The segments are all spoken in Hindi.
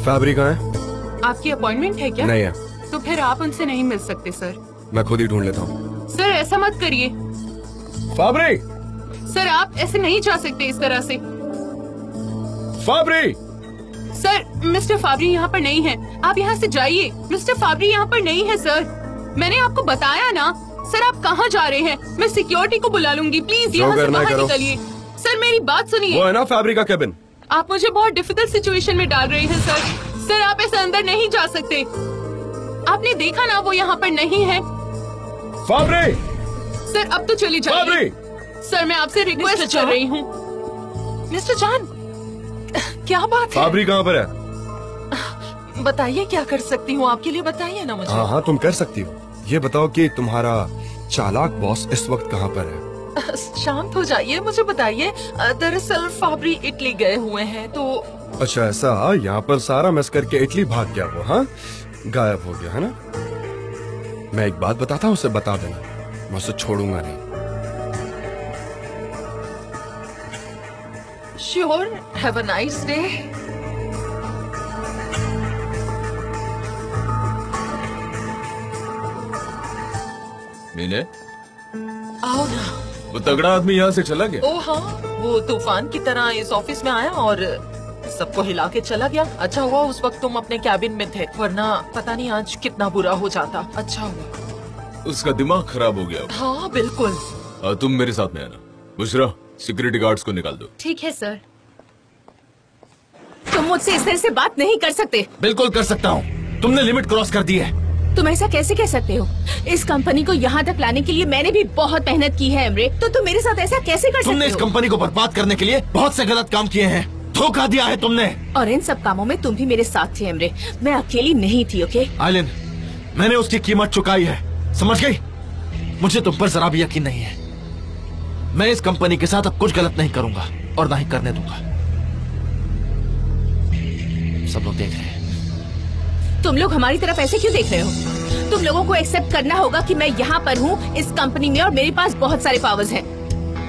फैब्री कहाँ है? आपकी अपॉइंटमेंट है क्या? नहीं है। तो फिर आप उनसे नहीं मिल सकते सर। मैं खुद ही ढूंढ लेता हूँ। सर ऐसा मत करिए। फैब्री! सर आप ऐसे नहीं जा सकते इस तरह से। फैब्री! सर मिस्टर फैब्री यहाँ पर नहीं है, आप यहाँ से जाइए। मिस्टर फैब्री यहाँ पर नहीं है सर, मैंने आपको बताया ना। सर आप कहाँ जा रहे हैं? मैं सिक्योरिटी को बुला लूंगी, प्लीज यहाँ से बाहर निकलिए। सर मेरी बात सुनिए। वो है ना फैब्री का केबिन। आप मुझे बहुत डिफिकल्ट सिचुएशन में डाल रहे हैं सर। सर आप ऐसे अंदर नहीं जा सकते, आपने देखा ना वो यहाँ पर नहीं है। फैब्री! सर अब तो चली जाइए। सर मैं आपसे रिक्वेस्ट कर रही हूँ। मिस्टर जान, क्या बात है? फैब्री कहाँ पर है? बताइए क्या कर सकती हूँ आपके लिए, बताइए ना मुझे। हाँ तुम कर सकती हो। ये बताओ कि तुम्हारा चालाक बॉस इस वक्त कहाँ पर है? शांत हो जाइए, मुझे बताइए। दरअसल फैब्री इटली गए हुए हैं तो। अच्छा ऐसा, यहाँ पर सारा मिस करके इटली भाग गया वो? हाँ गायब हो गया है ना? मैं एक बात बताता हूँ, उसे बता देना, मैं उसे छोड़ूंगा नहीं। Sure, have a nice day. मीने, आओ ना। वो तगड़ा आदमी यहाँ से चला गया? ओ हाँ, वो तूफान की तरह इस ऑफिस में आया और सबको हिला के चला गया। अच्छा हुआ उस वक्त तुम अपने कैबिन में थे, वरना पता नहीं आज कितना बुरा हो जाता। अच्छा हुआ। उसका दिमाग खराब हो गया। हाँ बिल्कुल। तुम मेरे साथ में आना। बुशरा, सिक्योरिटी गार्ड्स को निकाल दो। ठीक है सर। तुम मुझसे इस तरह से बात नहीं कर सकते। बिल्कुल कर सकता हूँ, तुमने लिमिट क्रॉस कर दी है। तुम ऐसा कैसे कह सकते हो? इस कंपनी को यहाँ तक लाने के लिए मैंने भी बहुत मेहनत की है एमरे, तो तुम मेरे साथ ऐसा कैसे कर सकते हो? तुमने इस कंपनी को बर्बाद करने के लिए बहुत से गलत काम किए हैं, धोखा दिया है तुमने। और इन सब कामों में तुम भी मेरे साथ थे एमरे, मैं अकेली नहीं थी। ओके आइलिन, मैंने उसकी कीमत चुकाई है, समझ गई? मुझे तुम पर जरा भी यकीन नहीं है। मैं इस कंपनी के साथ अब कुछ गलत नहीं करूंगा और ना ही करने दूंगा। सब लोग देख रहे हैं। तुम लोग हमारी तरफ ऐसे क्यों देख रहे हो? तुम लोगों को एक्सेप्ट करना होगा कि मैं यहाँ पर हूँ इस कंपनी में और मेरे पास बहुत सारे पावर्स हैं।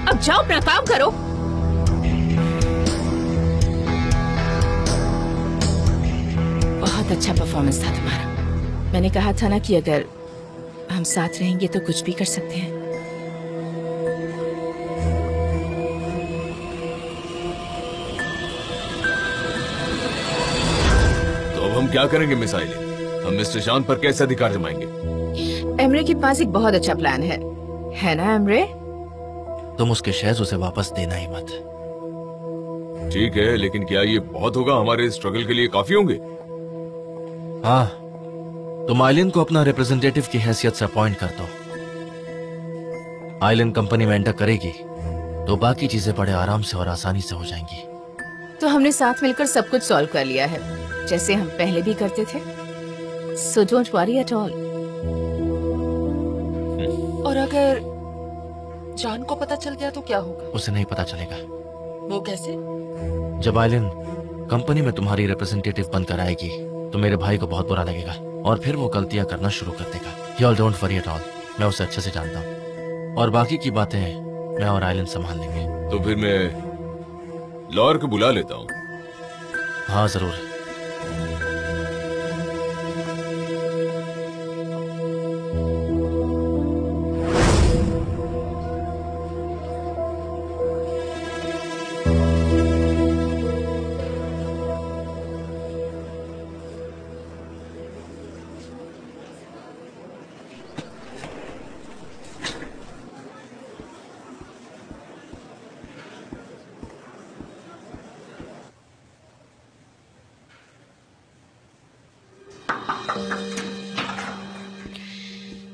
अब जाओ अपना काम करो। बहुत अच्छा परफॉर्मेंस था तुम्हारा। मैंने कहा था ना कि अगर हम साथ रहेंगे तो कुछ भी कर सकते हैं। तो अब हम क्या करेंगे मिस आइलिन? हम मिस्टर शांत पर कैसे अधिकार जमाएंगे? एमरे के पास एक बहुत अच्छा प्लान है ना एमरे? तुम उसके शेयर्स उसे वापस देना ही मत। ठीक है, लेकिन क्या ये बहुत होगा? हमारे स्ट्रगल के लिए काफी होंगे। हाँ, तुम आइलिन को अपना रिप्रेजेंटेटिव की हैसियत से अपॉइंट कर दो। आइलिन कंपनी में एंटर करेगी तो बाकी चीजें बड़े आराम से और आसानी से हो जाएंगी। तो हमने साथ मिलकर सब कुछ सॉल्व कर लिया है, जैसे हम पहले भी करते थे। So don't worry at all. और अगर जान को पता चल गया तो क्या होगा? उसे नहीं पता चलेगा। वो कैसे? जब आइलिन कंपनी में तुम्हारी रिप्रेजेंटेटिव बनकर आएगी तो मेरे भाई को बहुत बुरा लगेगा और फिर वो गलतियां करना शुरू कर देगा। You all don't worry at all. मैं उसे अच्छे से जानता हूँ और बाकी की बातें मैं और आइलिन संभाल लेंगे। तो फिर मैं लॉयर को बुला लेता हूँ। हाँ जरूर।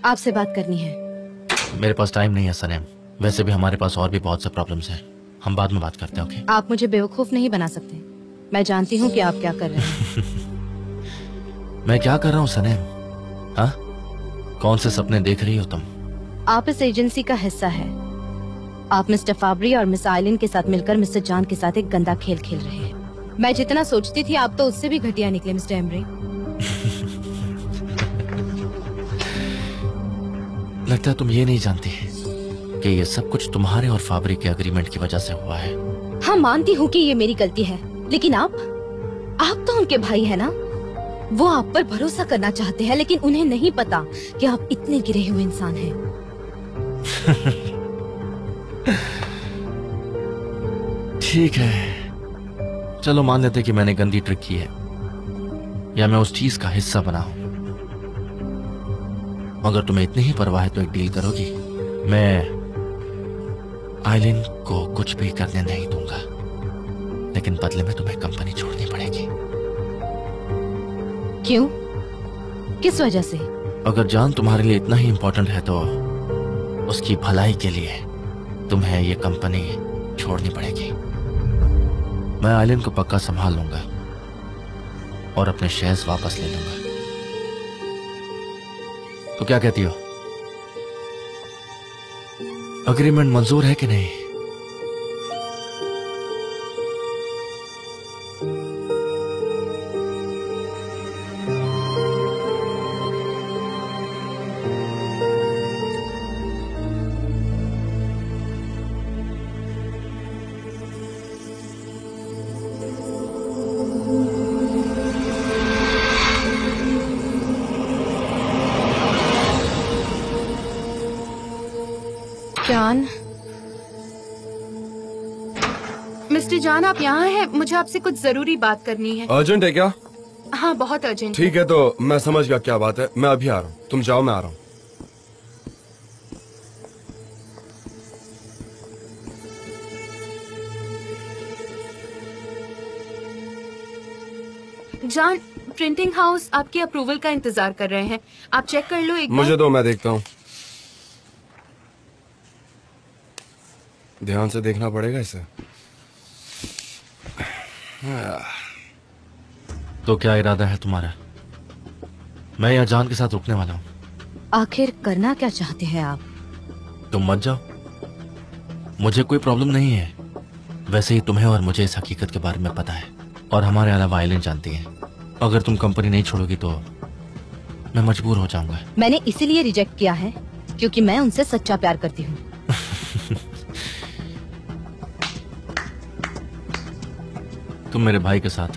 आपसे बात करनी है। मेरे पास टाइम नहीं है सनेम, वैसे भी हमारे पास और भी बहुत से प्रॉब्लम्स हैं, हम बाद में बात करते हैं। ओके? आप मुझे बेवकूफ नहीं बना सकते, मैं जानती हूँ कि आप क्या कर रहे हैं। मैं क्या कर रहा हूँ सनेम? हाँ, कौन से सपने देख रही हो तुम? आप इस एजेंसी का हिस्सा है। आप मिस्टर फैब्री और मिस आइलिन के साथ मिलकर मिस्टर जान के साथ एक गंदा खेल खेल रहे हैं। मैं जितना सोचती थी आप तो उससे भी घटिया निकले मिस्टर एमरे। लगता है तुम ये नहीं जानती कि ये सब कुछ तुम्हारे और फैब्री के एग्रीमेंट की वजह से हुआ है। हाँ मानती हूँ कि ये मेरी गलती है, लेकिन आप आप तो उनके भाई है ना, वो आप पर भरोसा करना चाहते हैं, लेकिन उन्हें नहीं पता कि आप इतने गिरे हुए इंसान हैं। ठीक है, चलो मान लेते कि मैंने गंदी ट्रिक की है या मैं उस चीज का हिस्सा बना हूं, मगर तुम्हें इतनी ही परवाह है तो एक डील करोगी? मैं आइलिन को कुछ भी करने नहीं दूंगा, लेकिन बदले में तुम्हें कंपनी छोड़नी पड़ेगी। क्यों? किस वजह से? अगर जान तुम्हारे लिए इतना ही इंपॉर्टेंट है तो उसकी भलाई के लिए तुम्हें ये कंपनी छोड़नी पड़ेगी। मैं आइलिन को पक्का संभाल लूंगा और अपने शेयर्स वापस ले लूंगा। तो क्या कहती हो, अग्रीमेंट मंजूर है कि नहीं? जान, मिस्टर जान आप यहाँ हैं? मुझे आपसे कुछ जरूरी बात करनी है। अर्जेंट है क्या? हाँ बहुत अर्जेंट। ठीक है, तो मैं समझ गया क्या बात है। मैं अभी आ रहा हूँ, तुम जाओ, मैं आ रहा हूँ। जान, प्रिंटिंग हाउस आपके अप्रूवल का इंतजार कर रहे हैं, आप चेक कर लो एक बार। मुझे दो, मैं देखता हूँ। ध्यान से देखना पड़ेगा इसे। तो क्या इरादा है तुम्हारा? मैं यहाँ जान के साथ रुकने वाला हूँ। आखिर करना क्या चाहते हैं आप? तुम मत जाओ, मुझे कोई प्रॉब्लम नहीं है। वैसे ही तुम्हें और मुझे इस हकीकत के बारे में पता है, और हमारे अलावा आइलिन जानती है। अगर तुम कंपनी नहीं छोड़ोगी तो मैं मजबूर हो जाऊंगा। मैंने इसीलिए रिजेक्ट किया है क्योंकि मैं उनसे सच्चा प्यार करती हूँ। तुम मेरे भाई के साथ,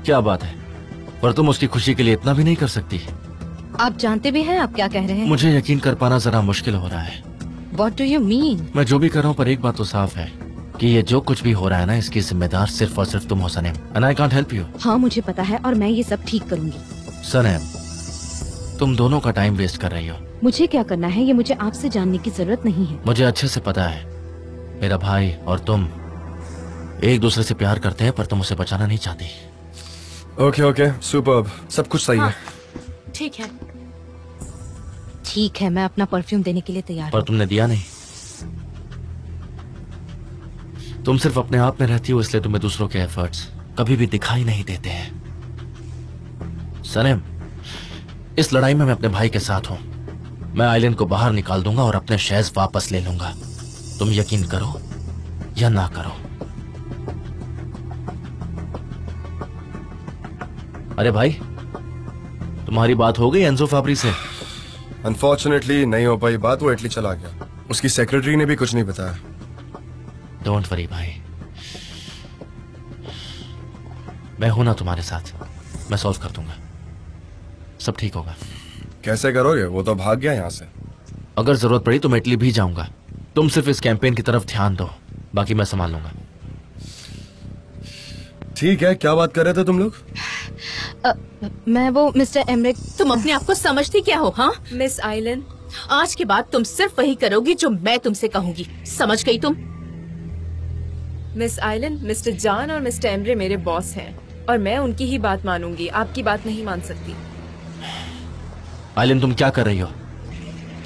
क्या बात है, पर तुम उसकी खुशी के लिए इतना भी नहीं कर सकती। आप जानते भी हैं आप क्या कह रहे हैं? मुझे यकीन कर पाना जरा मुश्किल हो रहा है। What do you mean? मैं जो भी कर रहा हूँ, पर एक बात तो साफ है कि ये जो कुछ भी हो रहा है ना, इसकी जिम्मेदार सिर्फ और सिर्फ तुम हो सनेम। And I can't help you. हाँ मुझे पता है, और मैं ये सब ठीक करूंगी। सनेम, तुम दोनों का टाइम वेस्ट कर रही हो। मुझे क्या करना है ये मुझे आपसे जानने की जरूरत नहीं है। मुझे अच्छे से पता है, मेरा भाई और तुम एक दूसरे से प्यार करते हैं, पर तुम उसे बचाना नहीं चाहती। ओके ओके, सुपर्ब, सब कुछ सही है। ठीक है। ठीक है, मैं अपना परफ्यूम देने के लिए तैयार पर हूँ। तुमने दिया नहीं। तुम सिर्फ अपने आप में रहती हो, इसलिए तुम्हें दूसरों के एफर्ट्स कभी भी दिखाई नहीं देते हैं। सनेम, इस लड़ाई में मैं अपने भाई के साथ हूं। मैं आइलिन को बाहर निकाल दूंगा और अपने शेयर्स वापस ले लूंगा। तुम यकीन करो या ना करो। अरे भाई, तुम्हारी बात हो गई एंजो फाब्री से? अनफॉर्चुनेटली नहीं हो पाई बात, वो इटली चला गया। उसकी सेक्रेटरी ने भी कुछ नहीं बताया। डोंट वरी भाई, मैं हूं ना तुम्हारे साथ। मैं सॉल्व कर दूंगा, सब ठीक होगा। कैसे करोगे? वो तो भाग गया यहाँ से। अगर जरूरत पड़ी तो मैं इटली भी जाऊंगा। तुम सिर्फ इस कैंपेन की तरफ ध्यान दो, बाकी मैं संभाल लूंगा। ठीक है, क्या बात कर रहे थे तुम लोग? मैं वो मिस्टर एमरिक। तुम अपने आप को समझती क्या हो? हाँ मिस आइलिन, आज के बाद तुम सिर्फ वही करोगी जो मैं तुमसे कहूंगी, समझ गई तुम? मिस आइलिन, मिस्टर जॉन और मिस्टर एमरे मेरे बॉस हैं और मैं उनकी ही बात मानूंगी, आपकी बात नहीं मान सकती। आइलिन, तुम क्या कर रही हो?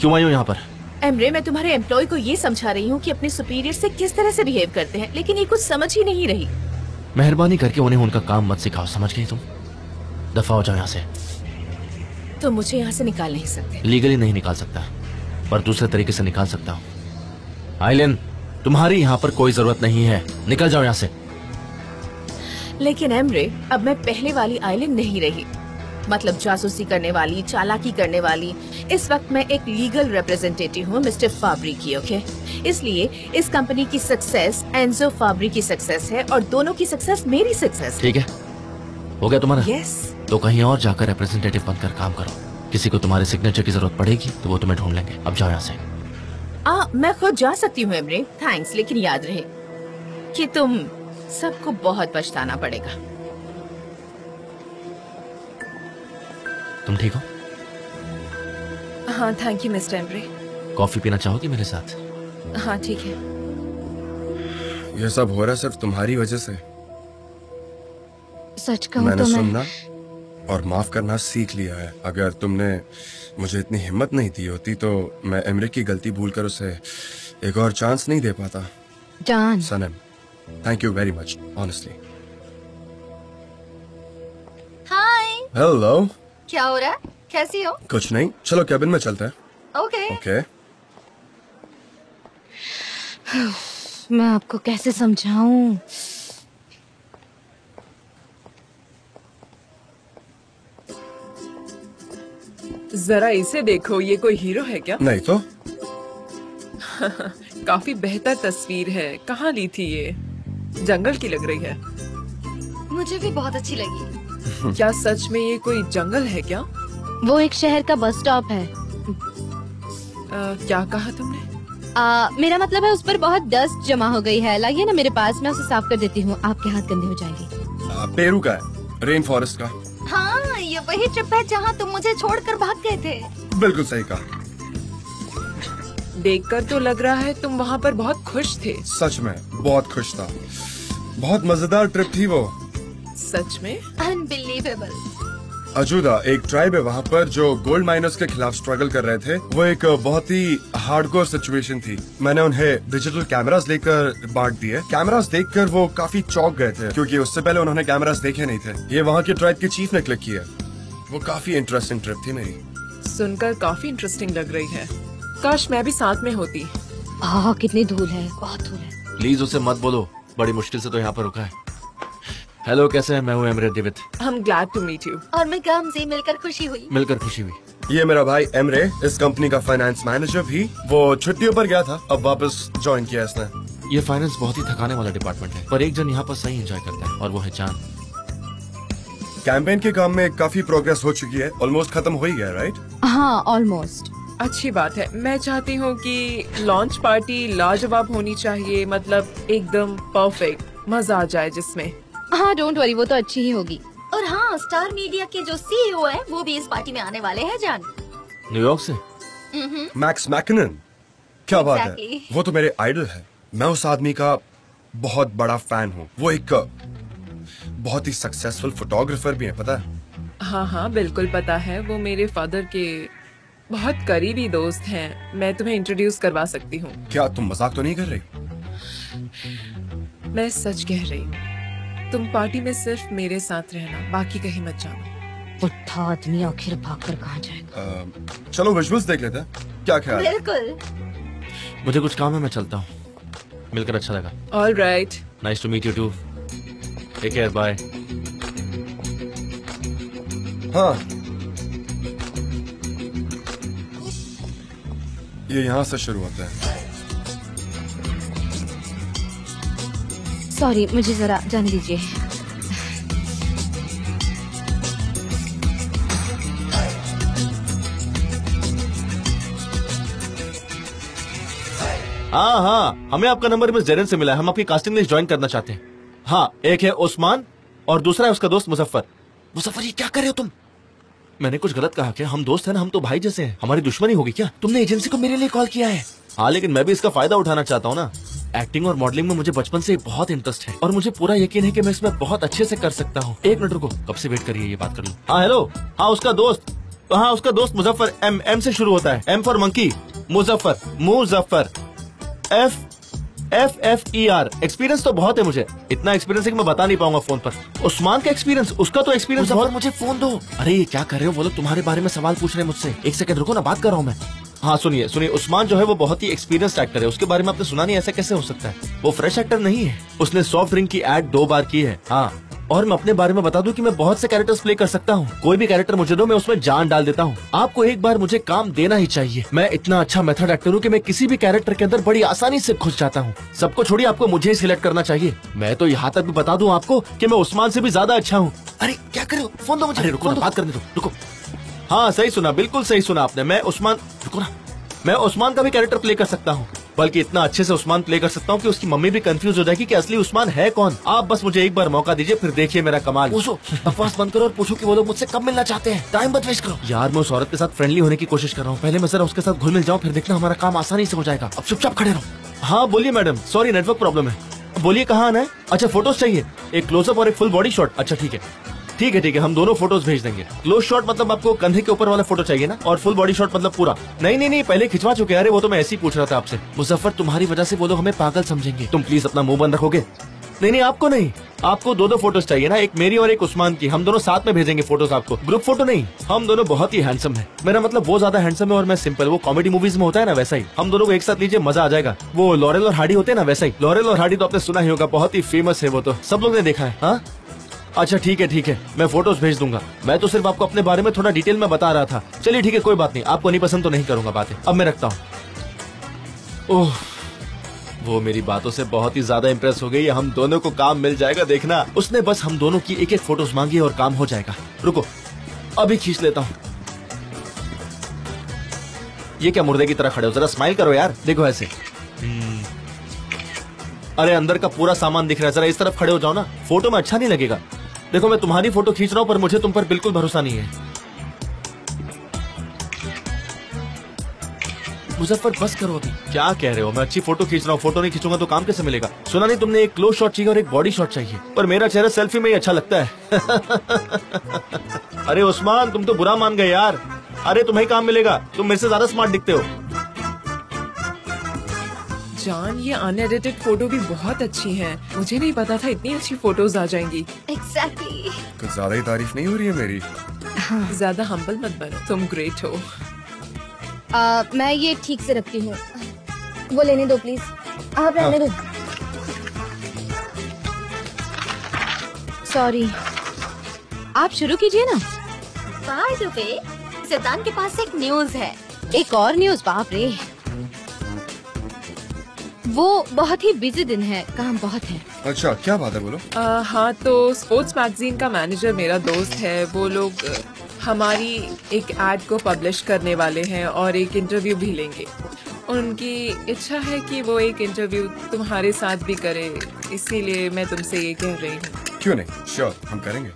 क्यों आई हो यहाँ पर? एमरे, मैं तुम्हारे एम्प्लॉय को ये समझा रही हूँ कि अपने सुपीरियर से किस तरह से बिहेव करते हैं, लेकिन ये कुछ समझ ही नहीं रही। मेहरबानी करके उन्हें उनका काम मत सिखाओ, समझ गई तुम? दफा हो जाओ यहाँ से। तो मुझे यहाँ से निकाल नहीं सकते? लीगली नहीं निकाल सकता, पर दूसरे तरीके से निकाल सकता हूँ। आइलिन, तुम्हारी यहाँ पर कोई जरूरत नहीं है, निकल जाओ यहाँ से। लेकिन एमरे, अब मैं पहले वाली आइलिन नहीं रही, मतलब जासूसी करने वाली, चालाकी करने वाली। इस वक्त मैं एक लीगल रिप्रेजेंटेटिव हूँ मिस्टर फाब्री की, ओके? इसलिए इस कंपनी की सक्सेस एंजो फाब्री की सक्सेस है और दोनों की सक्सेस मेरी सक्सेस है। ठीक है, हो गया तुम्हारा? यस। तो कहीं और जाकर रिप्रेजेंटेटिव बनकर काम करो। किसी को तुम्हारे सिग्नेचर की जरूरत पड़ेगी तो वो तुम्हें ढूंढ लेंगे। अब जाओ यहाँ से। मैं खुद जा सकती हूँ एमरे, थैंक्स, लेकिन याद रहे कि तुम सबको बहुत पछताना पड़ेगा। तुम ठीक हो? हाँ thank you mister Embry. Coffee पीना चाहोगी मेरे साथ? हाँ ठीक है। ये सब हो रहा सिर्फ तुम्हारी वजह से। सच कहूँ मैंने तो सुनना और माफ करना सीख लिया है। अगर तुमने मुझे इतनी हिम्मत नहीं दी होती तो मैं एमरे की गलती भूलकर उसे एक और चांस नहीं दे पाता। जान, Sanam, thank you very much, honestly. Hi, hello. क्या हो रहा है? कैसी हो? कुछ नहीं, चलो कैबिन में चलते हैं। ओके। ओके। मैं आपको कैसे समझाऊं? जरा इसे देखो, ये कोई हीरो है क्या? नहीं तो। काफी बेहतर तस्वीर है। कहाँ ली थी ये? जंगल की लग रही है। मुझे भी बहुत अच्छी लगी। क्या सच में ये कोई जंगल है क्या? वो एक शहर का बस स्टॉप है। क्या कहा तुमने? मेरा मतलब है उस पर बहुत डस्ट जमा हो गई है। लाइए ना मेरे पास, मैं उसे साफ कर देती हूँ। आपके हाथ गंदे हो जाएंगे। पेरू का है, रेन फॉरेस्ट का। हाँ, ये वही ट्रिप है जहाँ तुम मुझे छोड़कर भाग गए थे। बिल्कुल सही कहा। देखकर तो लग रहा है तुम वहाँ पर बहुत खुश थे। सच में बहुत खुश था। बहुत मजेदार ट्रिप थी वो। सच में? अनबिलीवेबल। अजूदा एक ट्राइब है वहाँ पर जो गोल्ड माइनर्स के खिलाफ स्ट्रगल कर रहे थे। वो एक बहुत ही हार्डकोर सिचुएशन थी। मैंने उन्हें डिजिटल कैमरास लेकर बांट दिए। कैमरास देखकर वो काफी चौंक गए थे क्योंकि उससे पहले उन्होंने कैमरास देखे नहीं थे। ये वहाँ के ट्राइब के चीफ ने क्लिक किया। वो काफी इंटरेस्टिंग ट्रिप थी मेरी। सुनकर काफी इंटरेस्टिंग लग रही है। काश मैं भी साथ में होती। कितनी धूल है, बहुत धूल है। प्लीज उसे मत बोलो, बड़ी मुश्किल से तो यहाँ पर रुका है। हेलो, कैसे हैं? मैं हूँ Emre David. I'm glad to meet you। और मैं काम से मिलकर खुशी हुई। मिलकर खुशी हुई। ये मेरा भाई एमरे, इस कंपनी का फाइनेंस मैनेजर भी। वो छुट्टियों पर गया था, अब वापस ज्वाइन किया इसने। ये फाइनेंस बहुत ही थकाने वाला डिपार्टमेंट है, पर एक जन यहाँ पर सही एंजॉय करता है और वो है जान। कैंपेन के काम में काफी प्रोग्रेस हो चुकी है, ऑलमोस्ट खत्म हो ही गया, राइट? हाँ, ऑलमोस्ट। अच्छी बात है। मैं चाहती हूँ कि लॉन्च पार्टी लाजवाब होनी चाहिए, मतलब एकदम परफेक्ट, मजा आ जाए जिसमें। हाँ, डोंट वरी, वो तो अच्छी ही होगी। और हाँ, स्टार मीडिया के जो सीईओ है वो भी इस पार्टी में आने वाले हैं जान। न्यूयॉर्क से? Max Mackinnon. क्या बात है, Exactly। वो तो मेरे आइडल है। मैं उस आदमी का बहुत बड़ा फैन हूँ। वो एक बहुत ही सक्सेसफुल फोटोग्राफर भी है, पता है? हाँ हाँ बिल्कुल पता है। वो मेरे फादर के बहुत करीबी दोस्त हैं। मैं तुम्हें इंट्रोड्यूस करवा सकती हूँ। क्या तुम मजाक तो नहीं कर रही? मैं सच कह रही हूँ। तुम पार्टी में सिर्फ मेरे साथ रहना, बाकी कहीं मत जाना। बुढ़ा आदमी आखिर भागकर कहाँ जाएगा? चलो विजुअल्स देख लेते हैं, क्या ख्याल है? बिल्कुल। मुझे कुछ काम है, मैं चलता हूँ। मिलकर अच्छा लगा। All right. Nice to meet you too. Take care, bye. हाँ, ये यहाँ से शुरू होता है। सॉरी, मुझे जरा जाने दीजिए। हाँ हाँ, हमें आपका नंबर मिस जेरन से मिला है। हम आपकी कास्टिंग लिस्ट ज्वाइन करना चाहते हैं। हाँ, एक है उस्मान और दूसरा है उसका दोस्त मुजफ्फर। मुजफ्फर, ये क्या कर रहे हो तुम? मैंने कुछ गलत कहा क्या? हम दोस्त हैं ना, हम तो भाई जैसे हैं। हमारी दुश्मनी होगी क्या? तुमने एजेंसी को मेरे लिए कॉल किया है। हाँ, लेकिन मैं भी इसका फायदा उठाना चाहता हूँ ना। एक्टिंग और मॉडलिंग में मुझे बचपन से बहुत इंटरेस्ट है और मुझे पूरा यकीन है कि मैं इसमें बहुत अच्छे से कर सकता हूँ। एक मिनट रुको, कब से वेट करिए, ये बात कर लूँ। हाँ हेलो, हाँ उसका दोस्त, हाँ उसका दोस्त मुजफ्फर। एम से शुरू होता है। M for monkey. Muzaffar. FFER। Experience तो बहुत है मुझे, इतना एक्सपीरियंस है कि मैं बता नहीं पाऊंगा फोन पर। उस्मान का एक्सपीरियंस, उसका तो एक्सपीरियंस बहुत। मुझे फोन दो। अरे ये क्या कर रहे हो? वो लोग तुम्हारे बारे में सवाल पूछ रहे हैं मुझसे। एक सेकंड रुको ना, बात कर रहा हूँ मैं। हाँ सुनिए, उस्मान जो है वो बहुत ही एक्सपीरियंस्ड एक्टर है। उसके बारे में आपने सुना नहीं? ऐसा कैसे हो सकता है? वो फ्रेश एक्टर नहीं है। उसने सॉफ्ट ड्रिंक की एड 2 बार की है। हाँ, और मैं अपने बारे में बता दूं कि मैं बहुत से कैरेक्टर्स प्ले कर सकता हूँ। कोई भी कैरेक्टर मुझे दो, मैं उसमें जान डाल देता हूँ। आपको एक बार मुझे काम देना ही चाहिए। मैं इतना अच्छा मेथड एक्टर हूँ कि मैं किसी भी कैरेक्टर के अंदर बड़ी आसानी से घुस जाता हूँ। सबको छोड़िए, आपको मुझे ही सिलेक्ट करना चाहिए। मैं तो यहाँ तक भी बता दूं आपको कि मैं उस्मान से भी ज्यादा अच्छा हूँ। अरे क्या कर रहे हो, फोन दो मुझे। अरे रुको ना, बात करने दो, रुको। हाँ सही सुना, बिल्कुल सही सुना आपने। मैं उस्मान, रुको ना, मैं उस्मान का भी कैरेक्टर प्ले कर सकता हूँ, बल्कि इतना अच्छे से उस्मान प्ले कर सकता हूँ कि उसकी मम्मी भी कंफ्यूज हो जाएगी कि असली उस्मान है कौन। आप बस मुझे एक बार मौका दीजिए, फिर देखिए मेरा कमाल। पूछो, बकवास बंद करो और पूछो कि वो लोग मुझसे कब मिलना चाहते हैं। टाइम मत वेस्ट करो यार। मैं उस औरत के साथ फ्रेंडली होने की कोशिश कर रहा हूँ। पहले मैं जरा उसके साथ घुल मिल जाऊँ, फिर देखना हमारा काम आसानी से हो जाएगा। अब चुपचाप खड़े रहो। हाँ बोलिए मैडम, सॉरी नेटवर्क प्रॉब्लम है। बोलिए कहाँ आना है? अच्छा फोटोज चाहिए, एक क्लोजअप और एक फुल बॉडी शॉट। अच्छा ठीक है ठीक है ठीक है, हम दोनों फोटोज भेज देंगे। क्लोज शॉट मतलब आपको कंधे के ऊपर वाला फोटो चाहिए ना, और फुल बॉडी शॉट मतलब पूरा? नहीं नहीं नहीं, पहले खिंचवा चुके। अरे वो तो मैं ऐसे ही पूछ रहा था आपसे। मुजफ्फर, तुम्हारी वजह से वो लोग हमें पागल समझेंगे। तुम प्लीज अपना मुंह बंद रखोगे? नहीं नहीं, आपको नहीं, आपको दो फोटोज चाहिए ना, एक मेरी और एक उस्मान की। हम दोनों साथ में भेजेंगे फोटोज आपको, ग्रुप फोटो नहीं। हम दोनों बहुत ही हैंडसम है। मेरा मतलब वो ज्यादा हैंडसम है और मैं सिंपल। वो कॉमेडी मूवीज में होता है ना, वैसा ही। हम दोनों को एक साथ लीजिए, मजा आ जाएगा। वो लॉरेल और हार्डी होते हैं ना, वैसा ही। लॉरेल और हार्डी तो आपने सुना ही होगा, बहुत ही फेमस है वो, तो सब लोग ने देखा है। हाँ अच्छा ठीक है, मैं फोटोज भेज दूंगा। मैं तो सिर्फ आपको अपने बारे में थोड़ा डिटेल में बता रहा था। चलिए ठीक है, कोई बात नहीं, आपको नहीं पसंद तो नहीं करूंगा बातें। अब मैं रखता हूँ। ओह, वो मेरी बातों से बहुत ही ज्यादा इम्प्रेस हो गई। हम दोनों को काम मिल जाएगा, देखना। उसने बस हम दोनों की एक एक फोटोज मांगी और काम हो जाएगा। रुको अभी खींच लेता हूँ। ये क्या मुर्दे की तरह खड़े हो, जरा स्माइल करो यार। देखो ऐसे। अरे अंदर का पूरा सामान दिख रहा है, जरा इस तरफ खड़े हो जाओ ना, फोटो में अच्छा नहीं लगेगा। देखो मैं तुम्हारी फोटो खींच रहा हूँ, पर मुझे तुम पर बिल्कुल भरोसा नहीं है। मुजफ्फर बस करो अभी। क्या कह रहे हो? मैं अच्छी फोटो खींच रहा हूँ, फोटो नहीं खींचूंगा तो काम कैसे मिलेगा? सुना नहीं तुमने, एक क्लोज शॉट चाहिए और एक बॉडी शॉट चाहिए, पर मेरा चेहरा सेल्फी में ही अच्छा लगता है। अरे उस्मान, तुम तो बुरा मान गए यार। अरे तुम्हें काम मिलेगा, तुम मेरे से ज्यादा स्मार्ट दिखते हो। जान, ये अनएडिटेड फोटो भी बहुत अच्छी हैं। मुझे नहीं पता था इतनी अच्छी फोटोज आ जाएंगी। एग्जैक्टली। कुछ ज्यादा ही तारीफ नहीं हो रही है मेरी? ज्यादा हम्बल मत बनो, तुम ग्रेट हो। मैं ये ठीक से रखती हूँ, वो लेने दो प्लीज। आप रहने दो। सॉरी, आप शुरू कीजिए ना। बाय द वे, सिद्धांत के पास एक न्यूज है। एक और न्यूज? बाप रे, वो बहुत ही बिजी दिन है, काम बहुत है। अच्छा क्या बात है, बोलो। हाँ तो स्पोर्ट्स मैगजीन का मैनेजर मेरा दोस्त है। वो लोग हमारी एक एड को पब्लिश करने वाले हैं और एक इंटरव्यू भी लेंगे। उनकी इच्छा है कि वो एक इंटरव्यू तुम्हारे साथ भी करे, इसीलिए मैं तुमसे ये कह रही हूँ। क्यों नहीं, श्योर हम करेंगे।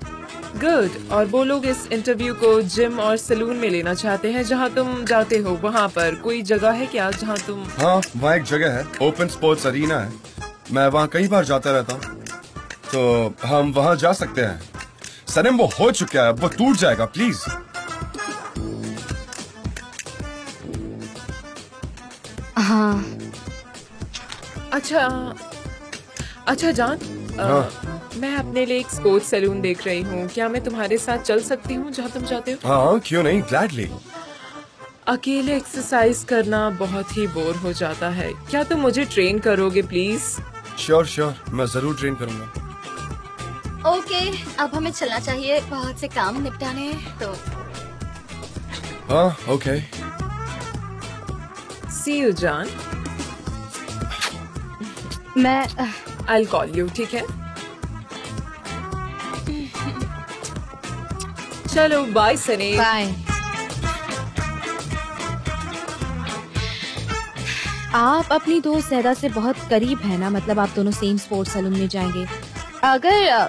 गुड। और वो लोग इस इंटरव्यू को जिम और सैलून में लेना चाहते हैं जहाँ तुम जाते हो। वहाँ पर कोई जगह है क्या जहाँ तुम? हाँ वहाँ एक जगह है, ओपन स्पोर्ट्स अरीना है। मैं वहाँ कई बार जाता रहता हूँ, तो हम वहाँ जा सकते हैं। सनम वो हो चुका है, वो टूट जाएगा प्लीज। हाँ अच्छा जान, मैं अपने लिए एक स्पोर्ट्स सैलून देख रही हूँ। क्या मैं तुम्हारे साथ चल सकती हूँ जहाँ तुम जाते हो? हाँ क्यों नहीं, ग्लैडली। अकेले एक्सरसाइज करना बहुत ही बोर हो जाता है। क्या तुम मुझे ट्रेन करोगे प्लीज? श्योर, मैं जरूर ट्रेन करूंगा। ओके, अब हमें चलना चाहिए, बहुत से काम निपटाने हैं तो। हाँ ओके। सी यू जान। मैं I'll call you, ठीक है? चलो बाय सनी। बाय। आप अपनी दोस्त ज़ैदा से बहुत करीब है ना, मतलब आप दोनों सेम स्पोर्ट्स सैलून में जाएंगे। अगर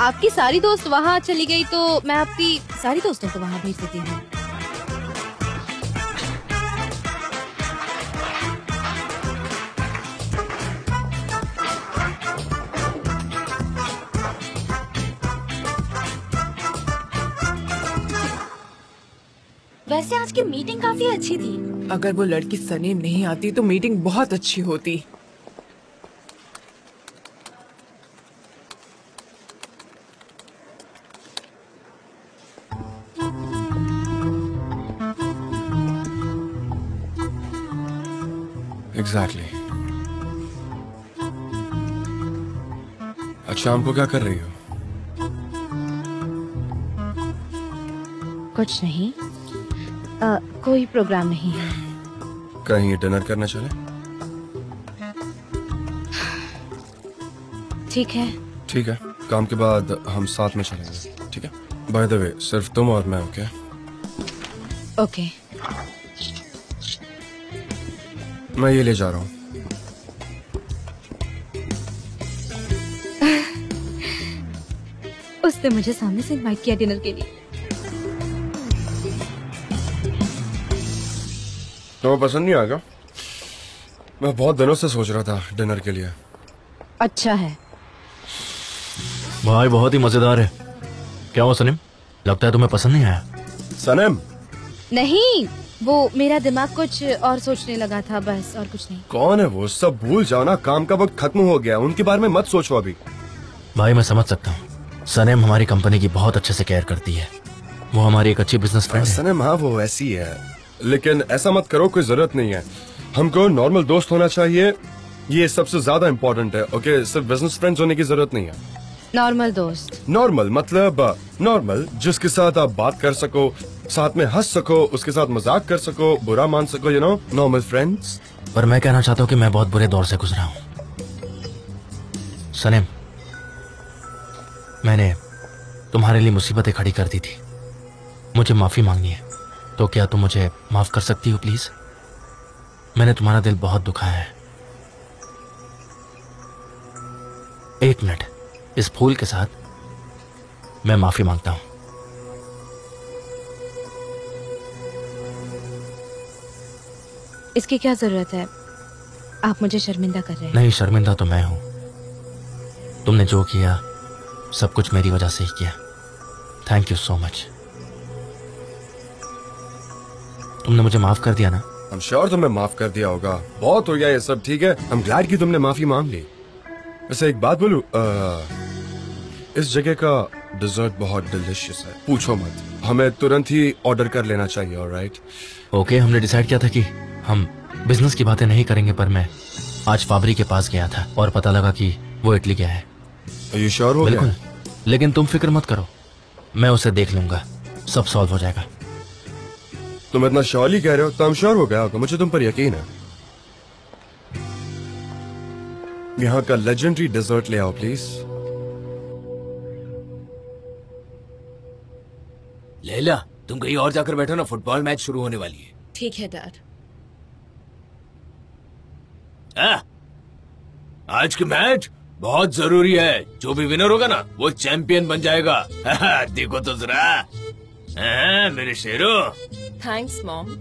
आपकी सारी दोस्त वहाँ चली गई तो मैं आपकी सारी दोस्तों को वहाँ भेज देती हूँ। वैसे आज की मीटिंग काफी अच्छी थी। अगर वो लड़की सनीम नहीं आती तो मीटिंग बहुत अच्छी होती। एग्जैक्टली। अच्छा हमको क्या कर रही हो? कुछ नहीं, कोई प्रोग्राम नहीं है। कहीं डिनर करना चले? ठीक है। ठीक है, काम के बाद हम साथ में चलेंगे, ठीक है? बाय द वे, सिर्फ तुम और मैं, ओके? ओके। मैं ये ले जा रहा हूँ। उसने मुझे सामने से इनवाइट किया डिनर के लिए। तुम्हें पसंद नहीं आएगा? मैं बहुत दिनों से सोच रहा था डिनर के लिए। अच्छा है भाई, बहुत ही मजेदार है। क्या हुआ सनीम, लगता है तुम्हें पसंद नहीं आया? सनम नहीं, वो मेरा दिमाग कुछ और सोचने लगा था, बस और कुछ नहीं। कौन है वो? सब भूल जाओ ना, काम का वक्त खत्म हो गया, उनके बारे में मत सोचो अभी। भाई मैं समझ सकता हूँ, सनीम हमारी कंपनी की बहुत अच्छे से केयर करती है। वो हमारी एक अच्छी बिजनेस फ्रेंड है। सनम हाँ, वो ऐसी है, लेकिन ऐसा मत करो, कोई जरूरत नहीं है। हमको नॉर्मल दोस्त होना चाहिए, ये सबसे ज्यादा इम्पोर्टेंट है, ओके? सिर्फ बिजनेस फ्रेंड्स होने की जरूरत नहीं है। नॉर्मल दोस्त? नॉर्मल मतलब नॉर्मल, जिसके साथ आप बात कर सको, साथ में हंस सको, उसके साथ मजाक कर सको, बुरा मान सको, यू नो, नॉर्मल फ्रेंड्स। पर मैं कहना चाहता हूँ कि मैं बहुत बुरे दौर से गुजरा हूँ सनीम। मैंने तुम्हारे लिए मुसीबतें खड़ी कर दी थी, मुझे माफी मांगनी है, तो क्या तुम मुझे माफ कर सकती हो प्लीज? मैंने तुम्हारा दिल बहुत दुखाया है। एक मिनट, इस फूल के साथ मैं माफी मांगता हूं। इसकी क्या जरूरत है? आप मुझे शर्मिंदा कर रहे हैं। नहीं, शर्मिंदा तो मैं हूं। तुमने जो किया सब कुछ मेरी वजह से ही किया। Thank you so much. तुमने मुझे माफ कर दिया ना? I'm sure तुमने माफ कर दिया होगा, बहुत हो गया ये सब, ठीक है? I'm glad कि तुमने माफी मांग ली। वैसे एक बात बोलूं, इस जगह का डिजर्ट बहुत डिलिशियस है, पूछो मत। हमें तुरंत ही ऑर्डर कर लेना चाहिए, ऑलराइट? ओके, हमने डिसाइड किया था कि हम बिजनेस की बातें नहीं करेंगे, पर मैं आज फाबरी के पास गया था और पता लगा कि वो इटली गया है। Are you sure हो गया? बिल्कुल, लेकिन तुम फिक्र मत करो, मैं उसे देख लूंगा, सब सॉल्व हो जाएगा। तुम इतना श्योरली कह रहे हो तो I'm sure हो गया होगा, मुझे तुम पर यकीन है। यहाँ का लेजेंडरी डेजर्ट ले आओ प्लीज। लैला, तुम कहीं और जाकर बैठो ना, फुटबॉल मैच शुरू होने वाली है। ठीक है डैड। आज की मैच बहुत जरूरी है, जो भी विनर होगा ना वो चैंपियन बन जाएगा। देखो तो जरा, मेरे शेरो। Thanks mom.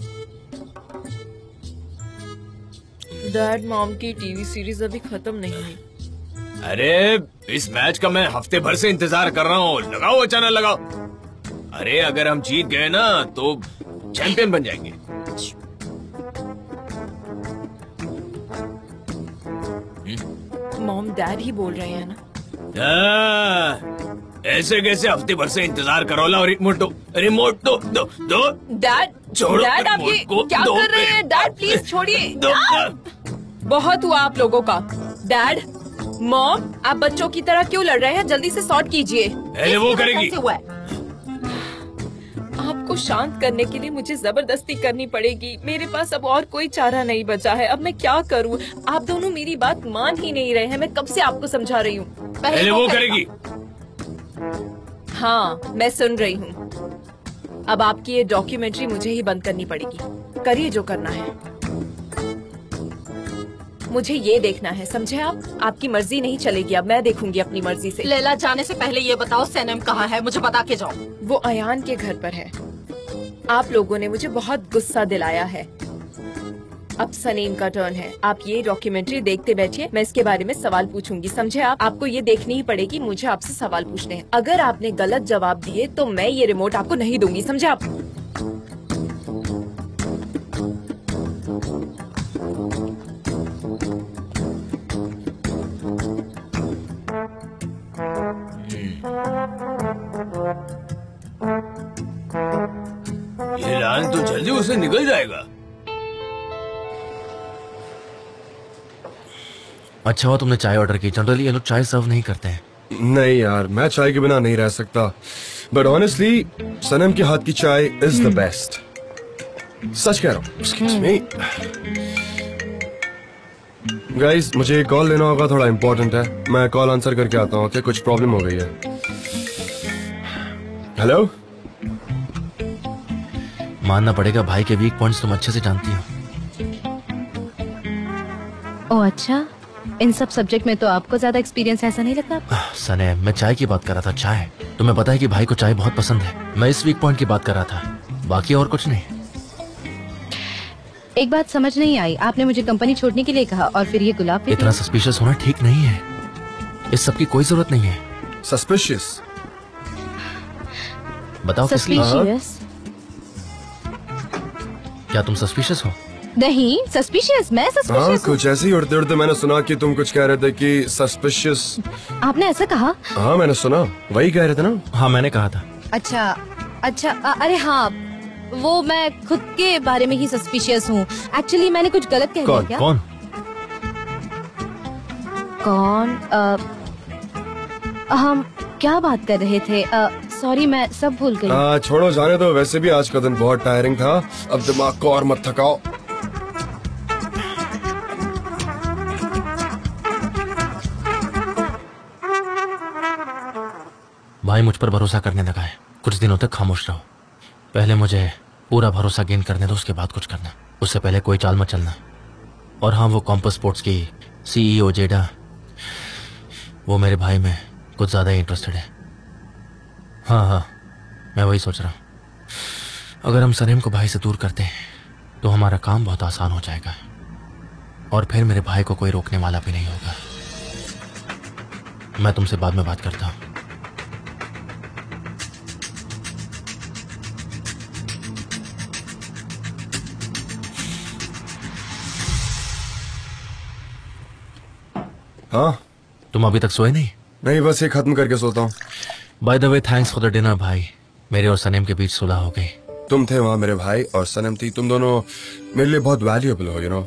डैड, मॉम की टीवी सीरीज अभी खत्म नहीं हुई। अरे इस मैच का मैं हफ्ते भर से इंतजार कर रहा हूँ, लगाओ चैनल लगाओ। अरे अगर हम जीत गए ना तो चैंपियन बन जाएंगे। मॉम डैड ही बोल रहे हैं ना। ऐसे कैसे हफ्ते भर से इंतजार करो। ला रिमोट दो, रिमोट दो, दो, दो। डैड, छोड़ो, डैड आप ये क्या कर रहे हैं? डैड प्लीज छोड़िए। बहुत हुआ आप लोगों का। डैड, मॉम, आप बच्चों की तरह क्यों लड़ रहे हैं? जल्दी से सॉर्ट कीजिए। वो करेगी। आपको शांत करने के लिए मुझे जबरदस्ती करनी पड़ेगी। मेरे पास अब और कोई चारा नहीं बचा है। अब मैं क्या करूं? आप दोनों मेरी बात मान ही नहीं रहे हैं। मैं कब से आपको समझा रही हूँ। पहले वो करेगी। हाँ, मैं सुन रही हूँ। अब आपकी ये डॉक्यूमेंट्री मुझे ही बंद करनी पड़ेगी। करिए जो करना है। मुझे ये देखना है, समझे आप? आपकी मर्जी नहीं चलेगी, अब मैं देखूंगी अपनी मर्जी से। लैला, जाने से पहले ये बताओ सनम कहाँ है, मुझे बता के जाओ। वो अयान के घर पर है। आप लोगों ने मुझे बहुत गुस्सा दिलाया है। अब सनीम का टर्न है। आप ये डॉक्यूमेंट्री देखते बैठिए, मैं इसके बारे में सवाल पूछूंगी, समझे आप? आपको ये देखनी ही पड़ेगी, मुझे आपसे सवाल पूछने हैं। अगर आपने गलत जवाब दिए तो मैं ये रिमोट आपको नहीं दूंगी, समझे आप? ये लाल तो जल्दी उसे निकल जाएगा। अच्छा हुआ तुमने चाय ऑर्डर की, जनरली ये लोग चाय सर्व नहीं करते हैं। नहीं यार, मैं चाय के बिना नहीं रह सकता। बट ऑनेस्टली सनम के हाथ की चाय इज द बेस्ट। सच कह रहा हूँ। एक्सक्यूज मी गाइस, मुझे कॉल लेना होगा, थोड़ा इंपॉर्टेंट है। मैं कॉल आंसर करके आता हूँ। ओके, कुछ प्रॉब्लम हो गई है। हेलो। मानना पड़ेगा भाई के वीक पॉइंट्स तुम अच्छे से जानती हो। ओह अच्छा, इन सब सब्जेक्ट में तो आपको ज्यादा एक्सपीरियंस ऐसा नहीं लगता? सने, मैं चाय की बात कर रहा था। चाय, तुम्हें पता है कि भाई को चाय बहुत पसंद है। मैं इस वीक पॉइंट की बात कर रहा था, बाकी और कुछ नहीं। एक बात समझ नहीं आई, आपने मुझे कंपनी छोड़ने के लिए कहा और फिर ये गुलाब पे इतना सस्पिशियस होना ठीक नहीं है। इस सब की कोई जरूरत नहीं है। सस्पिशियस? बताओ किस लिए? सस्पिशियस? क्या तुम सस्पिशियस हो? नहीं, सस्पिशियस? मैं हाँ, सस्पिशियस? कुछ ऐसे ही उड़ते उड़ते मैंने सुना कि तुम कुछ कह रहे थे कि सस्पिशियस। आपने ऐसा कहा? हाँ मैंने सुना, वही कह रहे थे ना? हाँ मैंने कहा था। अच्छा अच्छा, अरे हाँ, वो मैं खुद के बारे में ही सस्पिशियस हूँ। एक्चुअली मैंने कुछ गलत कह दिया क्या? कौन? हम क्या बात कर रहे थे? सॉरी, मैं सब भूल गई। छोड़ो, जाने दो। वैसे भी आज का दिन बहुत टायरिंग था, अब दिमाग को और मत थकाओ। भाई मुझ पर भरोसा करने लगा है। कुछ दिनों तक खामोश रहो। पहले मुझे पूरा भरोसा गेन करने दो, उसके बाद कुछ करना। उससे पहले कोई चाल मत चलना। और हाँ, वो कॉम्पस स्पोर्ट्स की CEO जेडा, वो मेरे भाई में कुछ ज्यादा ही इंटरेस्टेड है। हाँ, मैं वही सोच रहा हूँ। अगर हम सनीम को भाई से दूर करते हैं तो हमारा काम बहुत आसान हो जाएगा और फिर मेरे भाई को कोई रोकने वाला भी नहीं होगा। मैं तुमसे बाद में बात करता हूँ। हाँ, तुम अभी तक सोए नहीं? नहीं, बस ये खत्म करके सोता हूँ। By the way, thanks for the dinner भाई। मेरे और सनीम के बीच सुलह हो गई। तुम थे वहाँ, मेरे भाई और सनम थी। तुम दोनों मेरे लिए बहुत वैल्यूएबल हो, यू नो।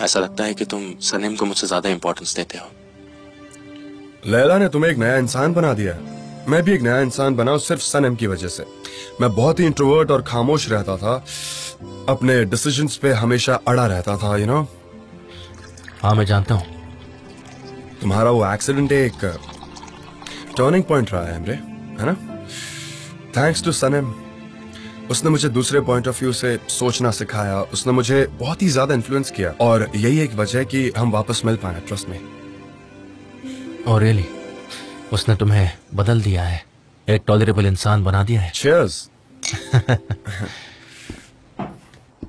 ऐसा लगता है कि तुम सनीम को मुझसे ज्यादा इंपॉर्टेंस देते हो। लैला ने तुम्हें एक नया इंसान बना दिया। मैं भी एक नया इंसान बना सिर्फ सनम की वजह से। मैं बहुत ही इंट्रोवर्ट और खामोश रहता था, अपने डिसीजंस पे हमेशा अड़ा रहता था, यू नो। हाँ मैं जानता हूँ। तुम्हारा वो एक्सीडेंट एक टर्निंग पॉइंट रहा है हमरे, है ना? थैंक्स टू सनम। उसने मुझे दूसरे पॉइंट ऑफ व्यू से सोचना सिखाया। उसने मुझे बहुत ही ज्यादा इन्फ्लुएंस किया और यही एक वजह है कि हम वापस मिल पाए, ट्रस्ट में। और रियली, उसने तुम्हें बदल दिया है, एक टॉलरेबल इंसान बना दिया है। चीयर्स।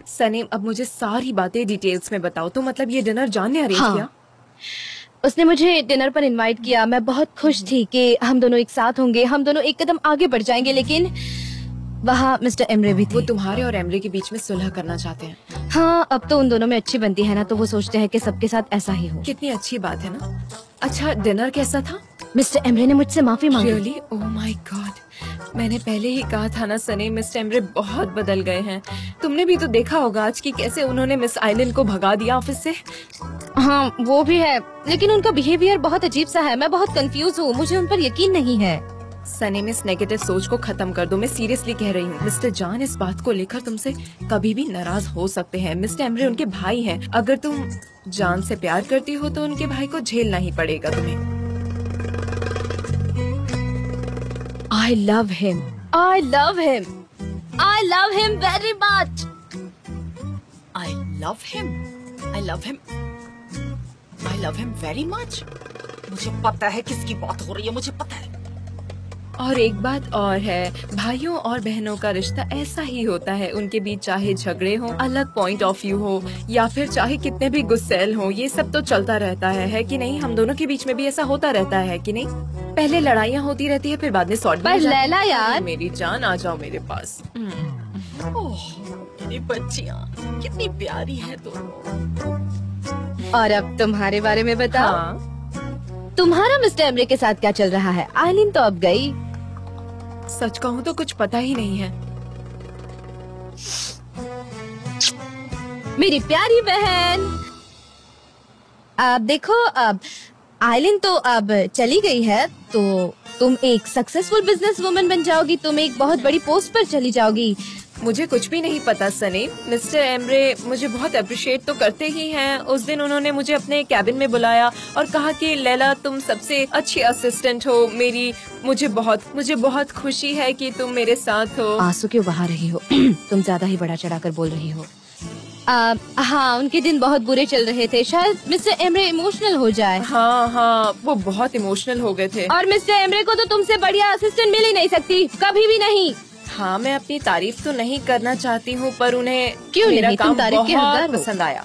सनीम, अब मुझे सारी बातें डिटेल्स में बताओ। तो मतलब ये डिनर जान ने अरेंज किया? उसने मुझे डिनर पर इनवाइट किया। मैं बहुत खुश थी कि हम दोनों एक साथ होंगे, हम दोनों एक कदम आगे बढ़ जाएंगे। लेकिन वहाँ मिस्टर एमरे भी थे। वो तुम्हारे और एमरे के बीच में सुलह करना चाहते हैं। हाँ, अब तो उन दोनों में अच्छी बनती है ना, तो वो सोचते हैं कि सबके साथ ऐसा ही हो। कितनी अच्छी बात है ना। अच्छा, डिनर कैसा था? मिस्टर एमरे ने मुझसे माफी मांगी। Really? Oh my God! मैंने पहले ही कहा था ना सनी, मिस्टर एमरे बहुत बदल गए हैं। तुमने भी तो देखा होगा आज की कैसे उन्होंने मिस आइलैंड को भगा दिया ऑफिस से। हाँ वो भी है, लेकिन उनका बिहेवियर बहुत अजीब सा है। मैं बहुत कंफ्यूज हूँ, मुझे उन पर यकीन नहीं है। सनी, में इस नेगेटिव सोच को खत्म कर दो। मैं सीरियसली कह रही हूँ। मिस्टर जान इस बात को लेकर तुमसे कभी भी नाराज हो सकते हैं। मिस्टर एमरे उनके भाई हैं। अगर तुम जान से प्यार करती हो तो उनके भाई को झेलना ही पड़ेगा तुम्हें। I love him. I love him. I love him very much. I love him. I love him. I love him very much. मुझे पता है किसकी बात हो रही है, मुझे पता है। और एक बात और है, भाइयों और बहनों का रिश्ता ऐसा ही होता है। उनके बीच चाहे झगड़े हो, अलग पॉइंट ऑफ व्यू हो, या फिर चाहे कितने भी गुस्सैल हो, ये सब तो चलता रहता है कि नहीं? हम दोनों के बीच में भी ऐसा होता रहता है कि नहीं? पहले लड़ाइयाँ होती रहती है, फिर बाद में सॉर्ट। पर लैला यार, मेरी जान आ जाओ मेरे पास। ओह, मेरी बच्चियाँ कितनी प्यारी है दोनों। और अब तुम्हारे बारे में बताओ। हाँ। तुम्हारा मिस्टर एमरे के साथ क्या चल रहा है? आइलिन तो अब गई। सच कहूँ तो कुछ पता ही नहीं है। मेरी प्यारी बहन, अब देखो, अब आइलिन तो अब चली गई है, तो तुम एक सक्सेसफुल बिजनेस वुमन बन जाओगी, तुम एक बहुत बड़ी पोस्ट पर चली जाओगी। मुझे कुछ भी नहीं पता सनी। मिस्टर एम्ब्रे मुझे बहुत अप्रिशिएट तो करते ही हैं। उस दिन उन्होंने मुझे अपने कैबिन में बुलाया और कहा कि लैला तुम सबसे अच्छी असिस्टेंट हो मेरी। मुझे बहुत खुशी है कि तुम मेरे साथ हो। आंसू क्यों बहा रही हो? तुम ज्यादा ही बड़ा चढ़ाकर बोल रही हो। हाँ, उनके दिन बहुत बुरे चल रहे थे, शायद मिस्टर एम्ब्रे इमोशनल हो जाए। हाँ, वो बहुत इमोशनल हो गए थे। और मिस्टर एम्ब्रे को तो तुमसे बढ़िया असिस्टेंट मिल ही नहीं सकती, कभी भी नहीं। हाँ, मैं अपनी तारीफ तो नहीं करना चाहती हूँ, पर उन्हें क्यों मेरा नहीं? काम तुम तारीफ के बहुत हकदार हो। पसंद आया।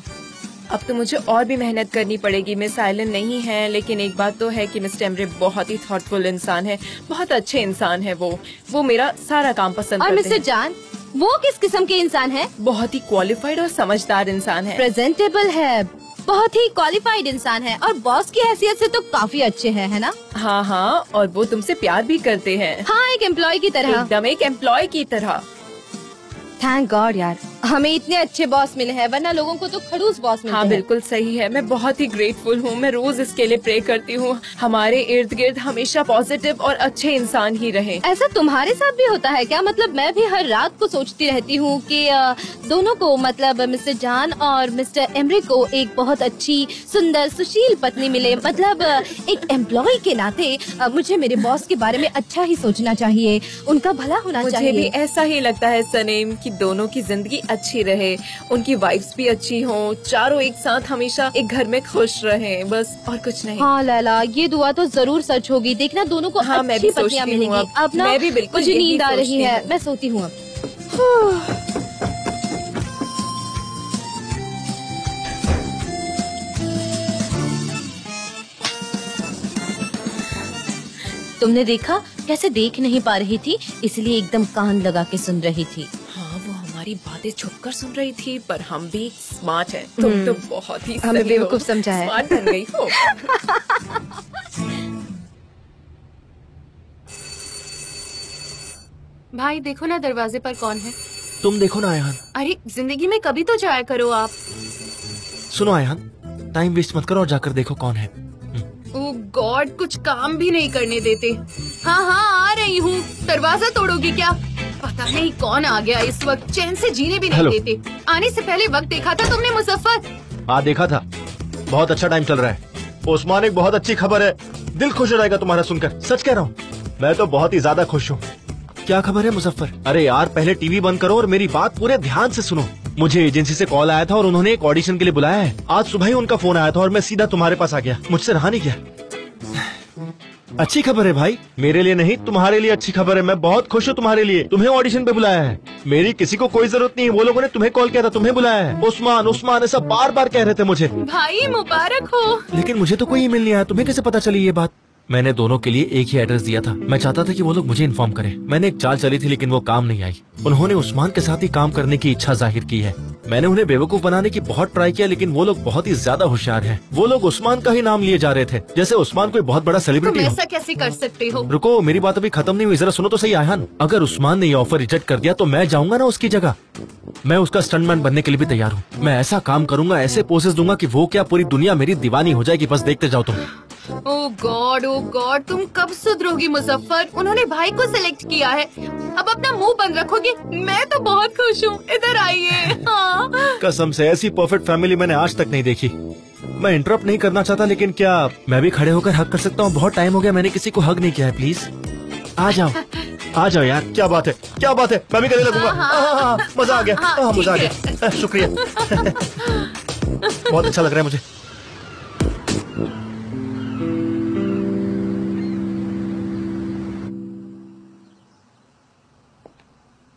अब तो मुझे और भी मेहनत करनी पड़ेगी। मिस आइलन नहीं है, लेकिन एक बात तो है कि मिस्टर एम्ब्रे बहुत ही थॉटफुल इंसान है, बहुत अच्छे इंसान है। वो मेरा सारा काम पसंद और करते मिस्टर हैं। जान, वो किस किस्म के इंसान है? बहुत ही क्वालिफाइड और समझदार इंसान है। प्रेजेंटेबल है, बहुत ही क्वालिफाइड इंसान है, और बॉस की हैसियत से तो काफी अच्छे हैं, है ना? हाँ, और वो तुमसे प्यार भी करते हैं। हाँ, एक एम्प्लॉय की तरह। एकदम एक एम्प्लॉय की तरह। थैंक गॉड यार, हमें इतने अच्छे बॉस मिले हैं, वरना लोगों को तो खड़ूस बॉस मिलते हाँ, हैं। बिल्कुल सही है। मैं बहुत ही ग्रेटफुल हूँ। मैं रोज इसके लिए प्रे करती हूँ हमारे इर्द गिर्द हमेशा पॉजिटिव और अच्छे इंसान ही रहे। ऐसा तुम्हारे साथ भी होता है क्या? मतलब मैं भी हर रात को सोचती रहती हूँ कि दोनों को, मतलब मिस्टर जान और मिस्टर एम्ब्रे को एक बहुत अच्छी सुंदर सुशील पत्नी मिले। मतलब एक एम्प्लॉय के नाते मुझे मेरे बॉस के बारे में अच्छा ही सोचना चाहिए, उनका भला होना मुझे चाहिए। भी ऐसा ही लगता है सनीम कि दोनों की जिंदगी अच्छी रहे, उनकी वाइफ्स भी अच्छी हों, चारों एक साथ हमेशा एक घर में खुश रहें, बस और कुछ नहीं। हाँ लैला, ये दुआ तो जरूर सच होगी। देखना दोनों को हाँ, मैं भी अच्छी पत्नियां सोचती हूँ मिलेंगी। अब। अब ना मैं भी बिल्कुल मुझे यही नींद आ रही सोचती है, हूँ। मैं सोती हूँ अब। तुमने देखा कैसे देख नहीं पा रही थी, इसलिए एकदम कान लगा के सुन रही थी। हाँ, वो हमारी बातें छुपकर सुन रही थी, पर हम भी स्मार्ट हैं। तुम तो बहुत ही हमें सही हो। बेवकूफ समझा है। स्मार्ट बन गई हो। भाई देखो ना दरवाजे पर कौन है। तुम देखो ना आयहान। अरे जिंदगी में कभी तो जाया करो आप। सुनो आयहान, टाइम वेस्ट मत करो और जाकर देखो कौन है। ओह गॉड, कुछ काम भी नहीं करने देते। हाँ, आ रही हूँ। दरवाजा तोड़ोगी क्या? पता नहीं कौन आ गया इस वक्त, चैन से जीने भी नहीं हेलो। देते। आने से पहले वक्त देखा था तुमने मुजफ्फर? हाँ देखा था, बहुत अच्छा टाइम चल रहा है। उस्मान, एक बहुत अच्छी खबर है, दिल खुश हो जाएगा तुम्हारा सुनकर, सच कह रहा हूँ। मैं तो बहुत ही ज्यादा खुश हूँ। क्या खबर है मुजफ्फर? अरे यार, पहले टीवी बंद करो और मेरी बात पूरे ध्यान से सुनो। मुझे एजेंसी से कॉल आया था और उन्होंने एक ऑडिशन के लिए बुलाया है। आज सुबह ही उनका फोन आया था और मैं सीधा तुम्हारे पास आ गया, मुझसे रहा नहीं गया। अच्छी खबर है भाई। मेरे लिए नहीं, तुम्हारे लिए अच्छी खबर है। मैं बहुत खुश हूँ तुम्हारे लिए, तुम्हें ऑडिशन पे बुलाया है। मेरी किसी को कोई जरूरत नहीं है, वो लोगों ने तुम्हें कॉल किया था, तुम्हें बुलाया है। उस्मान उस्मान ऐसा बार बार कह रहे थे मुझे। भाई मुबारक हो। लेकिन मुझे तो कोई ईमेल नहीं आया, तुम्हें कैसे पता चली ये बात? मैंने दोनों के लिए एक ही एड्रेस दिया था। मैं चाहता था कि वो लोग मुझे इन्फॉर्म करें। मैंने एक चाल चली थी, लेकिन वो काम नहीं आई। उन्होंने उस्मान के साथ ही काम करने की इच्छा जाहिर की है। मैंने उन्हें बेवकूफ बनाने की बहुत ट्राई किया, लेकिन वो लोग बहुत ही ज्यादा होशियार हैं। वो लोग उस्मान का ही नाम लिए जा रहे थे, जैसे उस्मान कोई बहुत बड़ा तुम सेलिब्रिटी हो। ऐसा कैसे कर सकते हो? रुको, मेरी बात अभी खत्म नहीं हुई, जरा सुनो तो सही आयहान। अगर उस्मान ने ये ऑफर रिजेक्ट कर दिया तो मैं जाऊंगा ना उसकी जगह। मैं उसका स्टंटमैन बनने के लिए भी तैयार हूँ। मैं ऐसा काम करूंगा, ऐसे पोसेस दूंगा कि वो क्या पूरी दुनिया मेरी दीवानी हो जाएगी। बस देखते जाओ तुम। ओह गॉड, तुम कब सुधरोगी मुजफ्फर? उन्होंने भाई को सिलेक्ट किया है, अब अपना मुंह बंद रखोगी? मैं तो बहुत खुश हूँ, इधर आइए। हाँ। कसम से ऐसी परफेक्ट फैमिली मैंने आज तक नहीं देखी। मैं इंटरप्ट नहीं करना चाहता, लेकिन क्या मैं भी खड़े होकर हक कर सकता हूँ? बहुत टाइम हो गया मैंने किसी को हक नहीं किया है। प्लीज आ जाओ। आ जाओ यार, क्या बात है, क्या बात है, मैं भी गले लगूंगा। मजा आ गया, मजा आ गया, शुक्रिया। बहुत अच्छा लग रहा है मुझे।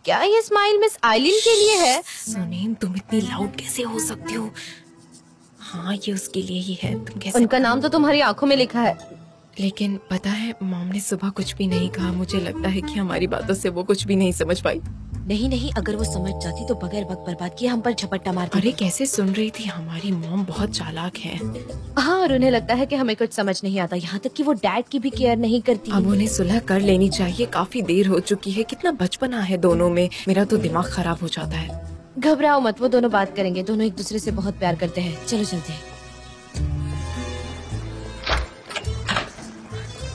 क्या ये स्माइल मिस आइलिन के लिए है? सुनीम, तुम इतनी लाउड कैसे हो सकती हो? हाँ, ये उसके लिए ही है। तुम कैसे? उनका नाम तो तुम्हारी आंखों में लिखा है। लेकिन पता है, मॉम ने सुबह कुछ भी नहीं कहा। मुझे लगता है कि हमारी बातों से वो कुछ भी नहीं समझ पाई। नहीं नहीं, अगर वो समझ जाती तो बगैर वक्त बर्बाद किए हम पर झपट्टा मारती। अरे कैसे सुन रही थी? हमारी मॉम बहुत चालाक है। हाँ, और उन्हें लगता है कि हमें कुछ समझ नहीं आता, यहाँ तक कि वो डैड की भी केयर नहीं करती। अब उन्हें सुलह कर लेनी चाहिए, काफी देर हो चुकी है। कितना बचपना है दोनों में, मेरा तो दिमाग खराब हो जाता है। घबराओ मत, वो दोनों बात करेंगे। दोनों एक दूसरे से बहुत प्यार करते हैं। चलो चलते हैं।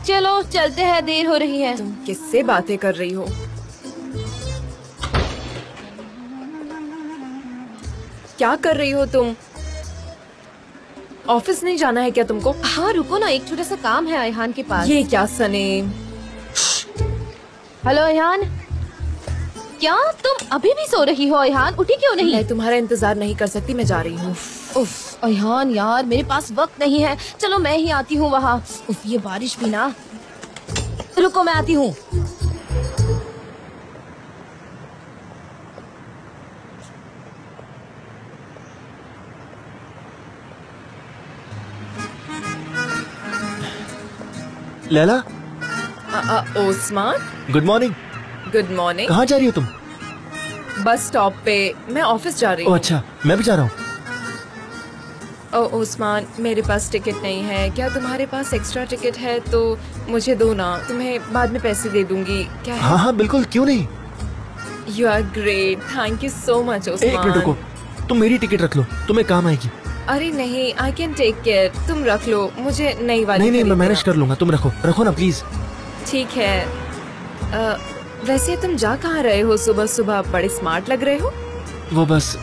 चलो चलते हैं, देर हो रही है। तुम किससे बातें कर रही हो? क्या कर रही हो तुम? ऑफिस नहीं जाना है क्या तुमको? हाँ रुको ना, एक छोटा सा काम है अयहान के पास। ये क्या सनेम? हेलो अयहान, क्या तुम अभी भी सो रही हो? अयहान उठी क्यों नहीं? मैं तुम्हारा इंतजार नहीं कर सकती, मैं जा रही हूँ। उफ अयहान यार, मेरे पास वक्त नहीं है, चलो मैं ही आती हूँ वहाँ। उफ ये बारिश भी ना। रुको मैं आती हूँ। Laila, Osman, good morning. Good morning. कहाँ जा रही हो तुम? बस स्टॉप पे, मैं ऑफिस जा रही ओह हूँ। अच्छा, मैं भी जा रहा हूँ। ओस्मान, मेरे पास टिकट नहीं है, क्या तुम्हारे पास एक्स्ट्रा टिकट है तो मुझे दो ना, तुम्हें बाद में पैसे दे दूंगी। क्या है? हाँ हाँ बिल्कुल, क्यों नहीं। You are great, thank you so much Osman. एक मिनट रुको, तुम मेरी टिकट रख लो, तुम्हें काम आएगी। अरे नहीं, आई कैन टेक केयर, तुम रख लो, मुझे नई वाली नहीं नहीं, मैं खरीदना। मैनेज कर लूंगा, तुम रखो, रखो ना प्लीज। ठीक है। वैसे तुम जा कहाँ रहे हो सुबह सुबह? बड़े स्मार्ट लग रहे हो। वो बस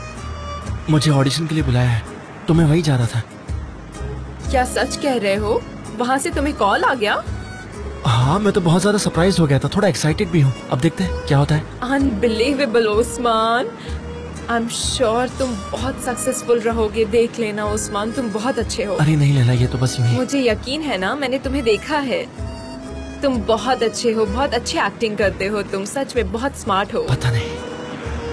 मुझे ऑडिशन के लिए बुलाया है तो मैं वही जा रहा था। क्या सच कह रहे हो? वहाँ से तुम्हें कॉल आ गया? हाँ, मैं तो बहुत ज्यादा सरप्राइज हो गया था, थोड़ा एक्साइटेड भी हूँ। अब देखते हैं क्या होता है। Unbelievable Osman, I am sure तुम बहुत सक्सेसफुल रहोगे। देख लेना ओस्मान, तुम बहुत अच्छे हो। अरे नहीं लैला, ये तो बस यूं ही। मुझे यकीन है ना, मैंने तुम्हें देखा है, तुम बहुत अच्छे हो, बहुत अच्छी एक्टिंग करते हो, तुम सच में बहुत स्मार्ट हो। पता नहीं,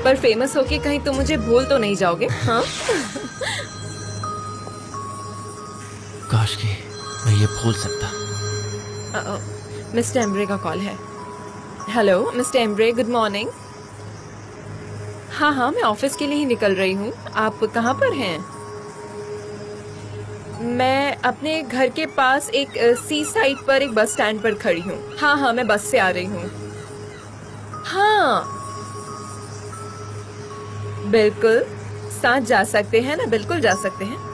पर फेमस होके कहीं तुम मुझे भूल तो नहीं जाओगे? हाँ? काश कि मैं ये भूल सकता। मिस्टर एम्ब्रे का कॉल है। Hello mister Embrey, good morning. हाँ हाँ, मैं ऑफिस के लिए ही निकल रही हूँ। आप कहाँ पर हैं? मैं अपने घर के पास एक सी साइड पर एक बस स्टैंड पर खड़ी हूँ। हाँ हाँ, मैं बस से आ रही हूँ। हाँ बिल्कुल, साथ जा सकते हैं ना, बिल्कुल जा सकते हैं।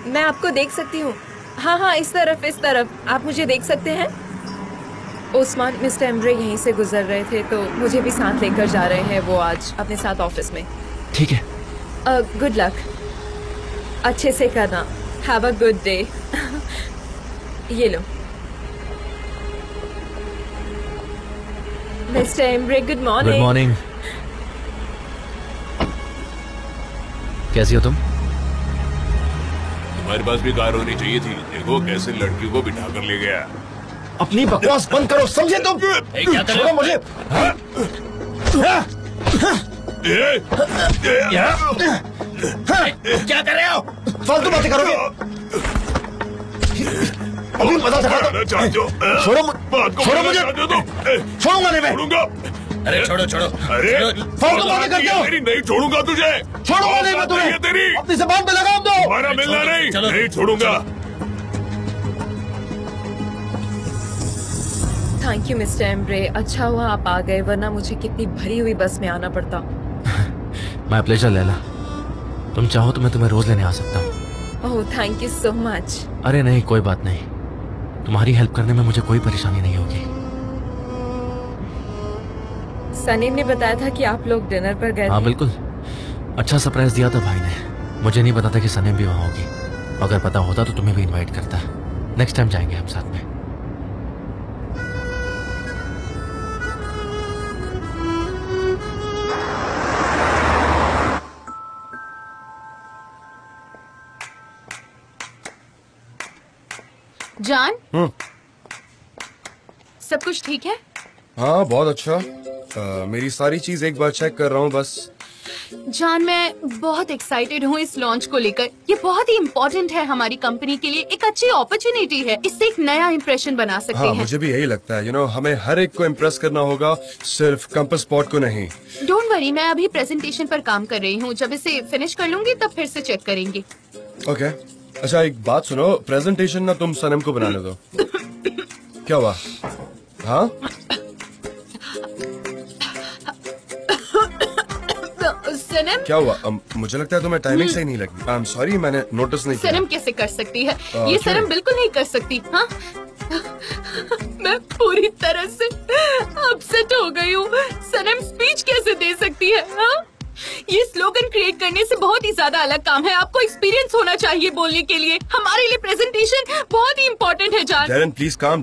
मैं आपको देख सकती हूँ। हाँ हाँ, इस तरफ, इस तरफ आप मुझे देख सकते हैं। ओस्मान, मिस्टर एम्ब्रे यहीं से गुजर रहे थे तो मुझे भी साथ लेकर जा रहे हैं वो आज अपने साथ ऑफिस में। ठीक है। गुड लक, अच्छे से करना। Have a good day. ये लो mister Embrey, good morning. Good morning. कैसी हो तुम? तुम्हारे पास भी कार होनी चाहिए थी, देखो कैसे लड़की को बिठा कर ले गया। अपनी बकवास बंद करो, समझे तुम? क्या कर रहे हो? मुझे क्या कर रहे हो? फालतू बातें करोगे? अभी पता चला तो छोड़ो, छोड़ो मुझे, छोड़ूंगा नहीं मैं। छोड़ूंगा। अरे छोड़ो छोड़ो। अरे फालतू बातें करते हो? नहीं छोड़ूंगा तुझे, छोड़ूंगा नहीं मैं तुम्हें। तेरी अपनी जबान पे लगाम दो। हमारा मिलना नहीं, नहीं छोड़ूंगा। थैंक यू मिस्टर एम्ब्रे, अच्छा हुआ आप आ गए, वरना मुझे कितनी भरी हुई बस में आना पड़ता। माय प्लेजर लैला, तुम चाहो तो मैं तुम्हें रोज लेने आ सकता हूँ। Oh thank you so much. अरे नहीं, कोई बात नहीं, तुम्हारी हेल्प करने में मुझे कोई परेशानी नहीं होगी। सनी ने बताया था कि आप लोग डिनर पर गए हाँ थे। बिल्कुल, अच्छा सरप्राइज दिया था भाई ने। मुझे नहीं पता था कि सनी भी वहाँ होगी, अगर पता होता तो तुम्हें भी इनवाइट करता। नेक्स्ट टाइम जाएंगे हम साथ में। जान, सब कुछ ठीक है? हाँ बहुत अच्छा। मेरी सारी चीज एक बार चेक कर रहा हूँ बस। जान, मैं बहुत एक्साइटेड हूँ इस लॉन्च को लेकर। ये बहुत ही इम्पोर्टेंट है हमारी कंपनी के लिए, एक अच्छी अपॉर्चुनिटी है, इससे एक नया इम्प्रेशन बना सकते हाँ हैं। मुझे भी यही लगता है। हमें हर एक को इम्प्रेस करना होगा, सिर्फ कैंपस स्पॉट को नहीं। डोंट वरी, मैं अभी प्रेजेंटेशन पर काम कर रही हूँ, जब इसे फिनिश कर लूंगी तब फिर से चेक करेंगे। ओके अच्छा, एक बात सुनो, प्रेजेंटेशन ना तुम सनम को बनाने दो। क्या हुआ? हाँ सनम, क्या हुआ? मुझे लगता है तुम्हें टाइमिंग सही नहीं लगी। आई एम सॉरी, मैंने नोटिस नहीं किया। सनम कैसे कर सकती है? ये क्यों? सनम बिल्कुल नहीं कर सकती। हाँ मैं पूरी तरह से अपसेट हो गई हूँ। सनम स्पीच कैसे दे सकती है? हाँ? ये स्लोगन क्रिएट करने से बहुत ही ज्यादा अलग काम है। आपको एक्सपीरियंस होना चाहिए बोलने के लिए। हमारे लिए प्रेजेंटेशन बहुत ही इम्पोर्टेंट है जान। Darren please calm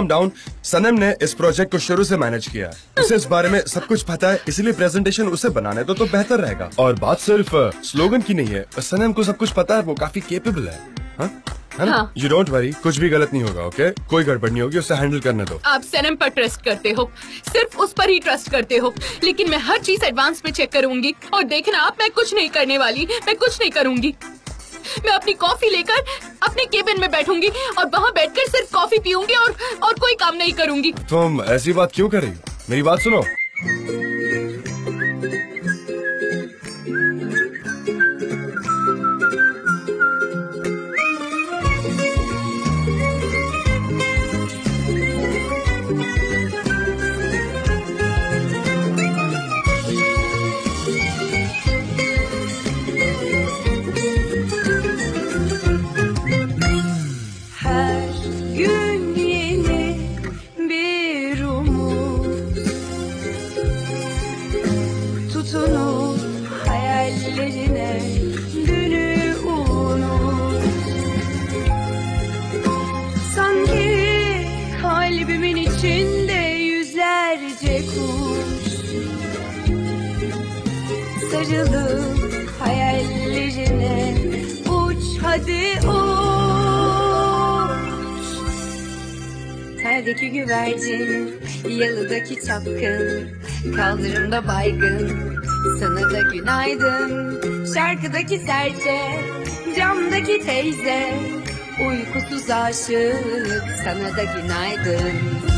down. Sanam ने इस प्रोजेक्ट को शुरू से मैनेज किया है, उसे इस बारे में सब कुछ पता है, इसलिए प्रेजेंटेशन उसे बनाने तो बेहतर रहेगा। और बात सिर्फ स्लोगन की नहीं है, सनम को सब कुछ पता है, वो काफी केपेबल है। है ना? हाँ। यू डोंट वरी, कुछ भी गलत नहीं होगा। ओके कोई गड़बड़ नहीं होगी, उसे हैंडल करने दो। आप सनम पर ट्रस्ट करते हो, सिर्फ उस पर ही ट्रस्ट करते हो, लेकिन मैं हर चीज एडवांस में चेक करूंगी। और देखना आप, मैं कुछ नहीं करने वाली, मैं कुछ नहीं करूंगी। मैं अपनी कॉफी लेकर अपने केबिन में बैठूंगी और वहाँ बैठकर सिर्फ कॉफी पीऊंगी और कोई काम नहीं करूंगी। तुम ऐसी बात क्यों कर रही हो? मेरी बात सुनो। Kalbimin içinde yüzlerce kuş sarılıp hayallerine uç hadi uç. Terdeki güvercin, yalıdaki çapkın, kaldırımda baygın, sana da günaydın. Şarkıdaki serçe, camdaki teyze, uykusuz aşık, sana da günaydın.